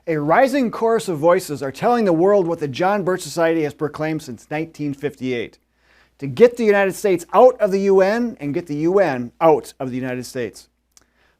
A rising chorus of voices are telling the world what the John Birch Society has proclaimed since 1958. To get the United States out of the UN and get the UN out of the United States.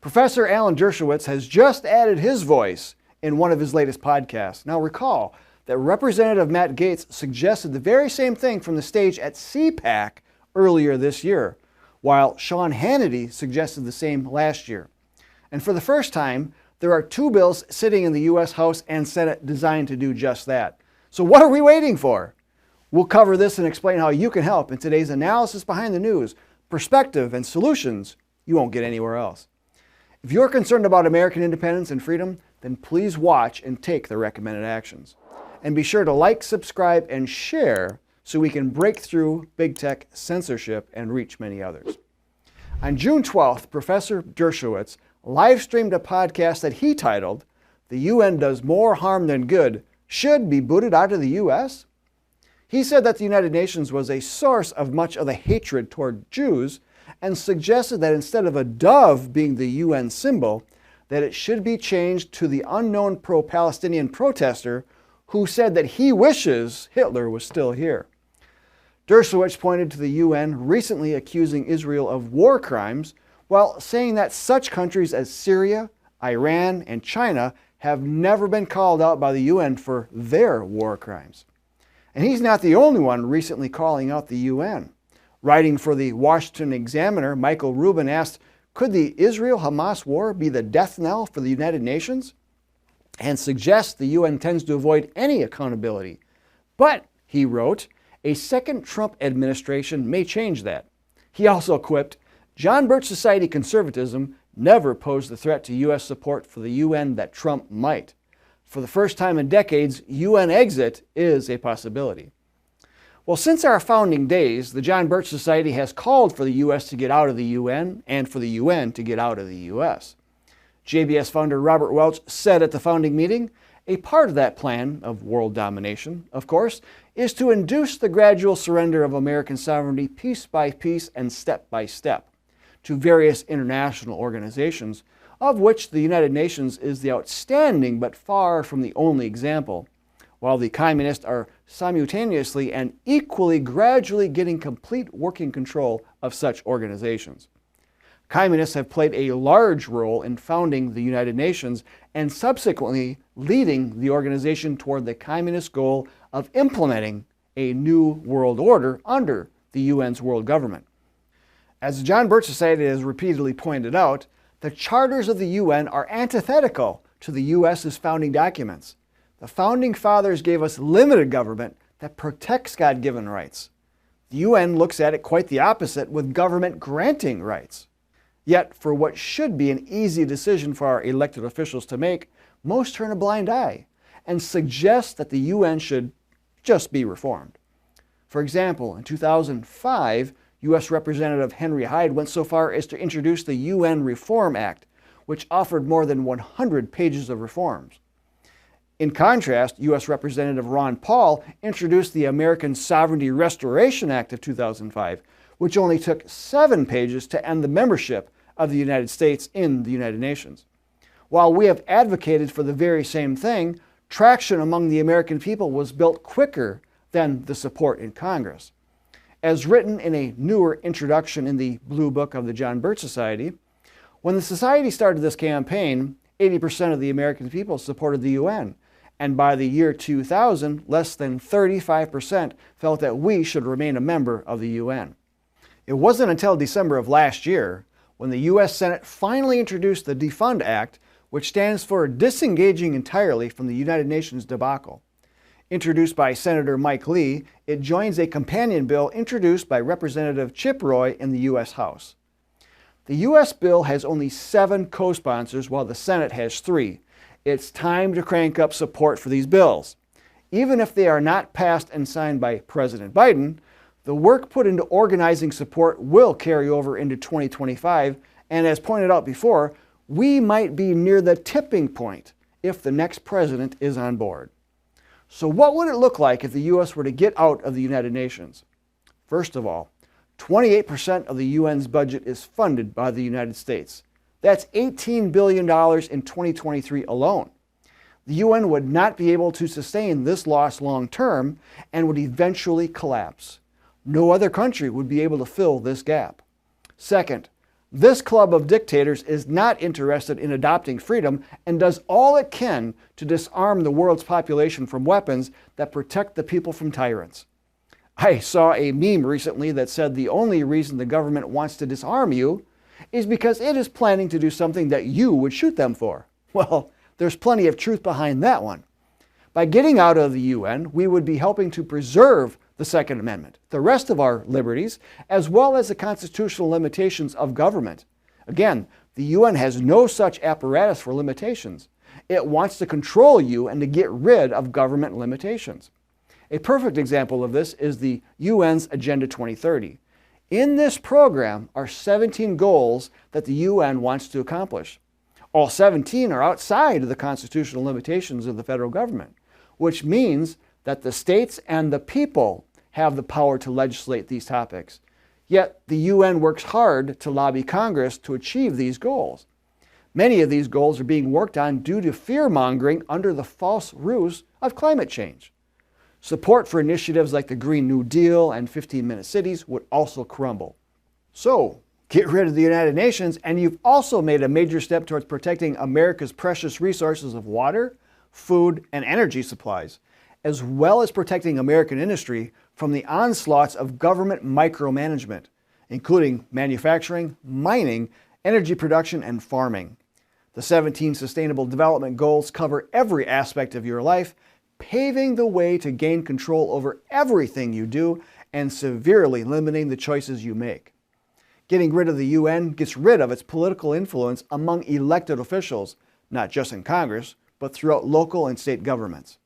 Professor Alan Dershowitz has just added his voice in one of his latest podcasts. Now recall that Representative Matt Gaetz suggested the very same thing from the stage at CPAC earlier this year, while Sean Hannity suggested the same last year. And for the first time, there are two bills sitting in the U.S. House and Senate designed to do just that. So what are we waiting for? We'll cover this and explain how you can help in today's analysis behind the news, perspective, and solutions you won't get anywhere else. If you're concerned about American independence and freedom, then please watch and take the recommended actions. And be sure to like, subscribe, and share so we can break through big tech censorship and reach many others. On June 12th, Professor Dershowitz live-streamed a podcast that he titled, "The UN Does More Harm Than Good, Should Be Booted Out of the U.S.?" He said that the United Nations was a source of much of the hatred toward Jews and suggested that instead of a dove being the UN symbol, that it should be changed to the unknown pro-Palestinian protester who said that he wishes Hitler was still here. Dershowitz pointed to the UN recently accusing Israel of war crimes while saying that such countries as Syria, Iran, and China have never been called out by the UN for their war crimes. And he's not the only one recently calling out the UN. Writing for the Washington Examiner, Michael Rubin asked, could the Israel-Hamas war be the death knell for the United Nations? And suggests the UN tends to avoid any accountability. But, he wrote, a second Trump administration may change that. He also quipped, John Birch Society conservatism never posed the threat to U.S. support for the UN that Trump might. For the first time in decades, UN exit is a possibility. Well, since our founding days, the John Birch Society has called for the U.S. to get out of the UN and for the UN to get out of the U.S. JBS founder Robert Welch said at the founding meeting, a part of that plan of world domination, of course, is to induce the gradual surrender of American sovereignty piece by piece and step by step to various international organizations, of which the United Nations is the outstanding but far from the only example, while the communists are simultaneously and equally gradually getting complete working control of such organizations. Communists have played a large role in founding the United Nations and subsequently leading the organization toward the communist goal of implementing a new world order under the UN's world government. As the John Birch Society has repeatedly pointed out, the charters of the UN are antithetical to the U.S.'s founding documents. The Founding Fathers gave us limited government that protects God-given rights. The UN looks at it quite the opposite, with government granting rights. Yet, for what should be an easy decision for our elected officials to make, most turn a blind eye and suggest that the UN should just be reformed. For example, in 2005, U.S. Representative Henry Hyde went so far as to introduce the UN Reform Act, which offered more than 100 pages of reforms. In contrast, U.S. Representative Ron Paul introduced the American Sovereignty Restoration Act of 2005, which only took 7 pages to end the membership of the United States in the United Nations. While we have advocated for the very same thing, traction among the American people was built quicker than the support in Congress. As written in a newer introduction in the Blue Book of the John Birch Society, when the Society started this campaign, 80% of the American people supported the UN, and by the year 2000, less than 35% felt that we should remain a member of the UN. It wasn't until December of last year when the U.S. Senate finally introduced the DEFUND Act, which stands for Disengaging Entirely from the United Nations Debacle. Introduced by Senator Mike Lee, it joins a companion bill introduced by Representative Chip Roy in the U.S. House. The U.S. bill has only 7 co-sponsors, while the Senate has 3. It's time to crank up support for these bills. Even if they are not passed and signed by President Biden, the work put into organizing support will carry over into 2025, and as pointed out before, we might be near the tipping point if the next president is on board. So what would it look like if the U.S. were to get out of the United Nations? First of all, 28% of the UN's budget is funded by the United States. That's $18 billion in 2023 alone. the UN would not be able to sustain this loss long term and would eventually collapse. No other country would be able to fill this gap. Second, this club of dictators is not interested in adopting freedom and does all it can to disarm the world's population from weapons that protect the people from tyrants. I saw a meme recently that said the only reason the government wants to disarm you is because it is planning to do something that you would shoot them for. Well, there's plenty of truth behind that one. By getting out of the UN, we would be helping to preserve the Second Amendment, the rest of our liberties, as well as the constitutional limitations of government. Again, the UN has no such apparatus for limitations. It wants to control you and to get rid of government limitations. A perfect example of this is the UN's Agenda 2030. In this program are 17 goals that the UN wants to accomplish. All 17 are outside of the constitutional limitations of the federal government, which means that the states and the people have the power to legislate these topics. Yet the UN works hard to lobby Congress to achieve these goals. Many of these goals are being worked on due to fear-mongering under the false ruse of climate change. Support for initiatives like the Green New Deal and 15-minute cities would also crumble. So, get rid of the United Nations, and you've also made a major step towards protecting America's precious resources of water, food, and energy supplies, as well as protecting American industry from the onslaughts of government micromanagement, including manufacturing, mining, energy production, and farming. The 17 Sustainable Development Goals cover every aspect of your life, paving the way to gain control over everything you do and severely limiting the choices you make. Getting rid of the UN gets rid of its political influence among elected officials, not just in Congress, but throughout local and state governments.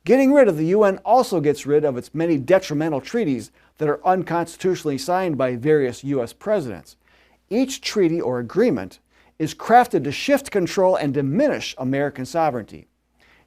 Getting rid of the UN also gets rid of its many detrimental treaties that are unconstitutionally signed by various U.S. presidents. Each treaty or agreement is crafted to shift control and diminish American sovereignty.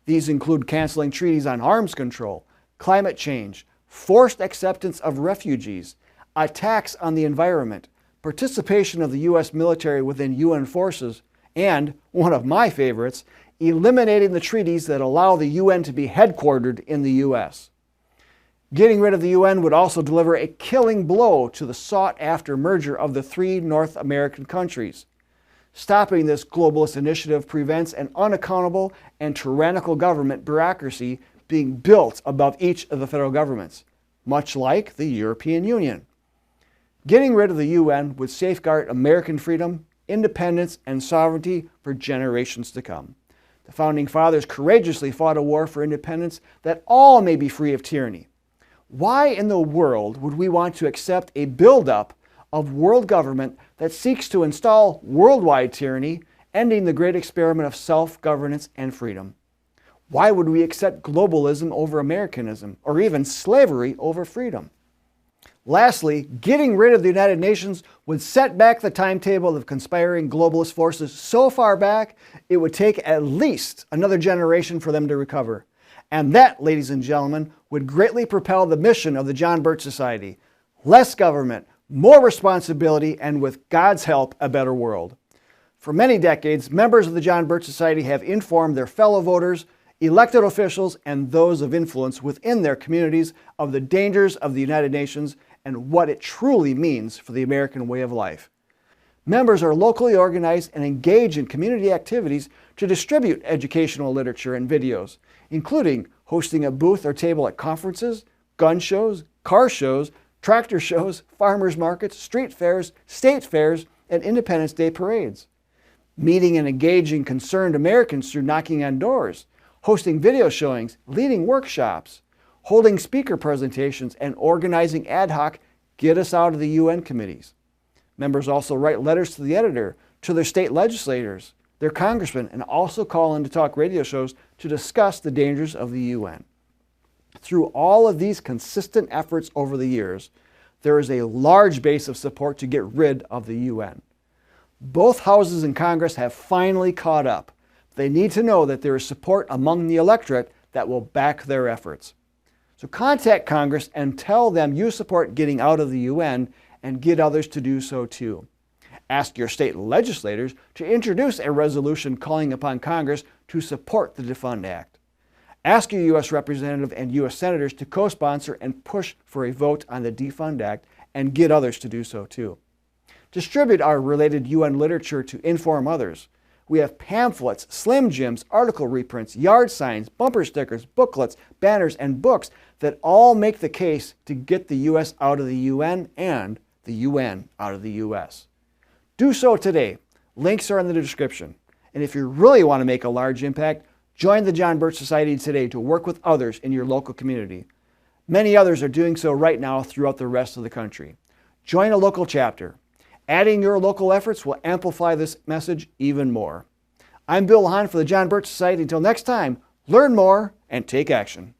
These include canceling treaties on arms control, climate change, forced acceptance of refugees, attacks on the environment, participation of the U.S. military within UN forces, and, one of my favorites, eliminating the treaties that allow the UN to be headquartered in the U.S. Getting rid of the UN would also deliver a killing blow to the sought-after merger of the 3 North American countries. Stopping this globalist initiative prevents an unaccountable and tyrannical government bureaucracy being built above each of the federal governments, much like the European Union. Getting rid of the UN would safeguard American freedom, independence, and sovereignty for generations to come. The Founding Fathers courageously fought a war for independence that all may be free of tyranny. Why in the world would we want to accept a buildup of world government that seeks to install worldwide tyranny, ending the great experiment of self-governance and freedom? Why would we accept globalism over Americanism, or even slavery over freedom? Lastly, getting rid of the United Nations would set back the timetable of conspiring globalist forces so far back, it would take at least another generation for them to recover. And that, ladies and gentlemen, would greatly propel the mission of the John Birch Society. Less government, more responsibility, and with God's help, a better world. For many decades, members of the John Birch Society have informed their fellow voters, elected officials, and those of influence within their communities of the dangers of the United Nations and what it truly means for the American way of life. Members are locally organized and engage in community activities to distribute educational literature and videos, including hosting a booth or table at conferences, gun shows, car shows, tractor shows, farmers markets, street fairs, state fairs, and Independence Day parades. Meeting and engaging concerned Americans through knocking on doors, hosting video showings, leading workshops, holding speaker presentations, and organizing ad hoc Get Us Out of the UN committees. Members also write letters to the editor, to their state legislators, their congressmen, and also call in to talk radio shows to discuss the dangers of the UN. Through all of these consistent efforts over the years, there is a large base of support to get rid of the UN. Both houses in Congress have finally caught up. They need to know that there is support among the electorate that will back their efforts. So contact Congress and tell them you support getting out of the UN and get others to do so too. Ask your state legislators to introduce a resolution calling upon Congress to support the DEFUND Act. Ask your U.S. Representative and U.S. Senators to co-sponsor and push for a vote on the DEFUND Act and get others to do so too. Distribute our related UN literature to inform others. We have pamphlets, Slim Jims, article reprints, yard signs, bumper stickers, booklets, banners, and books that all make the case to get the U.S. out of the UN and the UN out of the U.S. Do so today. Links are in the description. And if you really want to make a large impact, join the John Birch Society today to work with others in your local community. Many others are doing so right now throughout the rest of the country. Join a local chapter. Adding your local efforts will amplify this message even more. I'm Bill Hahn for the John Birch Society. Until next time, learn more and take action.